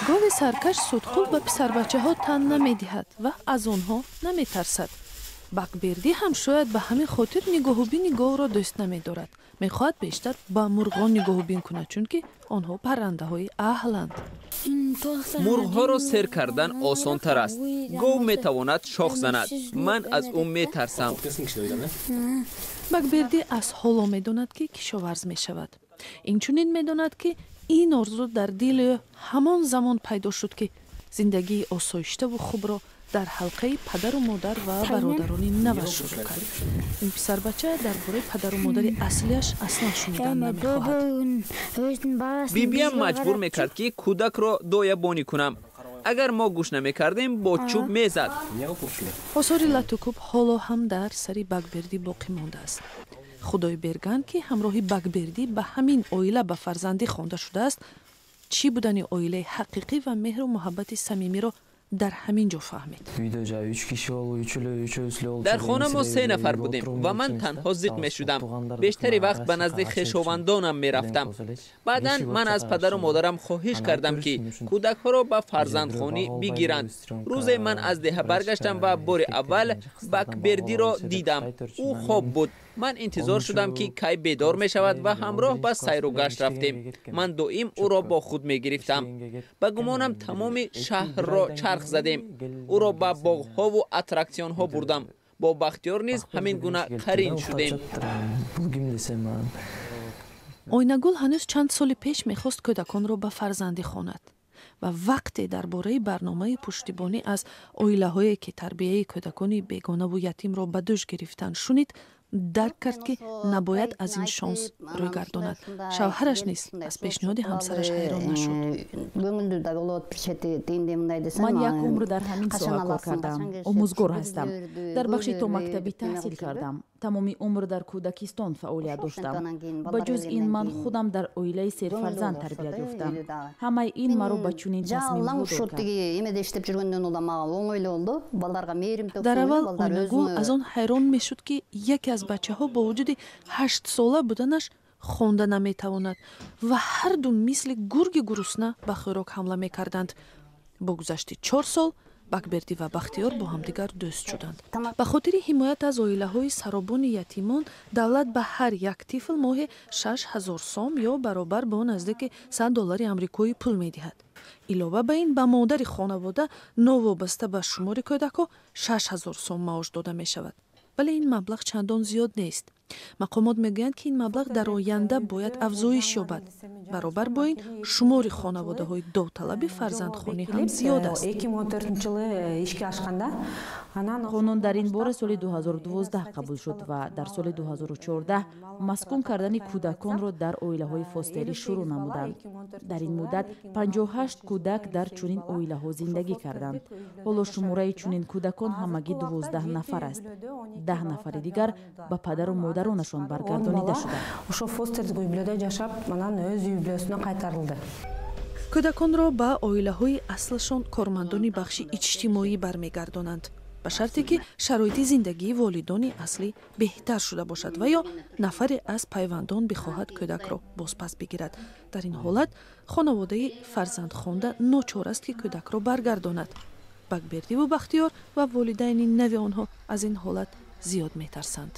гови саркаш судхул ба писарбачаҳо тан намедиҳад ва аз онҳо наметарсад. бакбердӣ ҳам шояд ба ҳамин хотир нигоҳубини govро дӯст намедорад. мехоҳад бештар ба мурғон нигоҳубин кунад, чунки онҳо паррандаҳои аҳланд. мурғҳоро сер кардан осонтар аст. гов метавонад шох занад. ман аз ӯ метарсам. бакбердӣ аз ҳоло медонад ки кишоварз мешавад. инчунин медонад ки ин орзу дар дили ӯ ҳамон замон пайдо шуд ки зиндагии осоиштаву хубро дар ҳалқаи падару модар ва бародарони наваш шурӯъ кард. ин писарбача дар бораи падару модари аслиаш аслан шунидан намехоҳад. бибиам маҷбур мекард ки кӯдакро доябонӣ кунам. агар мо гӯш намекардем бо чӯб мезад. осори латукуб ҳоло ҳам дар сари бакбердӣ боқӣ мондааст. худои берган ки ҳамроҳи бакбердӣ ба ҳамин оила ба фарзандӣ хонда шудааст, чӣ будани оилаи ҳақиқӣ ва меҳру муҳаббати самимиро дар ҳамин ҷо фаҳмид. дар хона мо 3 нафар будем ва ман танҳо зиқ мешудам. бештари вақт ба назди хешовандонам мерафтам. баъдан ман аз падару модарам хоҳиш кардам ки кӯдакҳоро ба фарзандхонӣ бигиранд. рӯзе ман аз деҳа баргаштам ва бори аввал бакбердиро дидам. ӯ хоб буд. ман интизор шудам ки кай бедор мешавад ва ҳамроҳ ба сайру гашт рафтем. ман доим ӯро бо худ мегирифтам. ба гумонам тамоми шаҳрро чарх задем. ӯро ба боғҳову аттраксионҳо бурдам. бо бахтиёр низ ҳамин гуна қарин шудем. ойнагул ҳанӯз чанд соли пеш мехост кӯдаконро ба фарзандӣ хонад ва вақте дар бораи барномаи пуштибонӣ аз оилаҳое ки тарбияи кӯдакони бегонаву ятимро ба дӯш гирифтанд шунид, дарк кард ки набояд аз ин шонс рӯй гардонад. шавҳараш низ аз пешниҳоди ҳамсараш ҳайрон нашуд. ман як умр дар ҳамин соҳа кор кардам. омӯзгор ҳастам. дар бахши то мактабӣ таҳсил кардам. тамоми умр дар кӯдакистон фаъолият доштам. ба ҷуз ин ман худам дар оилаи серфарзанд тарбият ёфтам. ҳамаи ин маро ба чунин тасмимҳо дод кард. дар аввал ойнагул аз он ҳайрон мешуд ки яке аз бачаҳо бо вуҷуди 8 сола буданаш хонда наметавонад ва ҳарду мисли гурги гурусна ба хӯрок ҳамла мекарданд. бо гузашти 4 сол бакбердӣ ва бахтиёр бо ҳамдигар дӯст шуданд. ба хотири ҳимоят аз оилаҳои саробони ятимон давлат ба ҳар як тифл моҳе 6000 сом ё баробар бо наздики $100 амрикоӣ пул медиҳад. илова ба ин ба модари хонавода новобаста ба шумори кӯдакҳо 6000 сом маош дода мешавад. вале ин маблағ чандон зиёд нест. мақомот мегӯянд ки ин маблағ дар оянда бояд афзоиш ёбад. баробар бо ин шумори хонаводаҳои довталаби фарзандхонӣ ҳам зиёд аст. қонун дар ин бора соли 2012 қабул шуд ва дар соли 2014 маскун кардани кӯдаконро дар оилаҳои фостелӣ шурӯъ намуданд. дар ин муддат 58 кӯдак дар чунин оилаҳо зиндагӣ карданд. ҳоло шумораи чунин кӯдакон ҳамагӣ 12 нафар аст. 10 нафари дигар ба падару модаронашон баргардонида шуданд. кӯдаконро ба оилаҳои аслашон кормандони бахши иҷтимоӣ бармегардонанд ба шарте ки шароити зиндагии волидони аслӣ беҳтар шуда бошад ва ё нафаре аз пайвандон бихоҳад кӯдакро бозпас бигирад. дар ин ҳолат хонаводаи фарзандхонда ночор аст ки кӯдакро баргардонад. бакбердиву бахтиёр ва волидайни нави онҳо аз ин ҳолат зиёд метарсанд.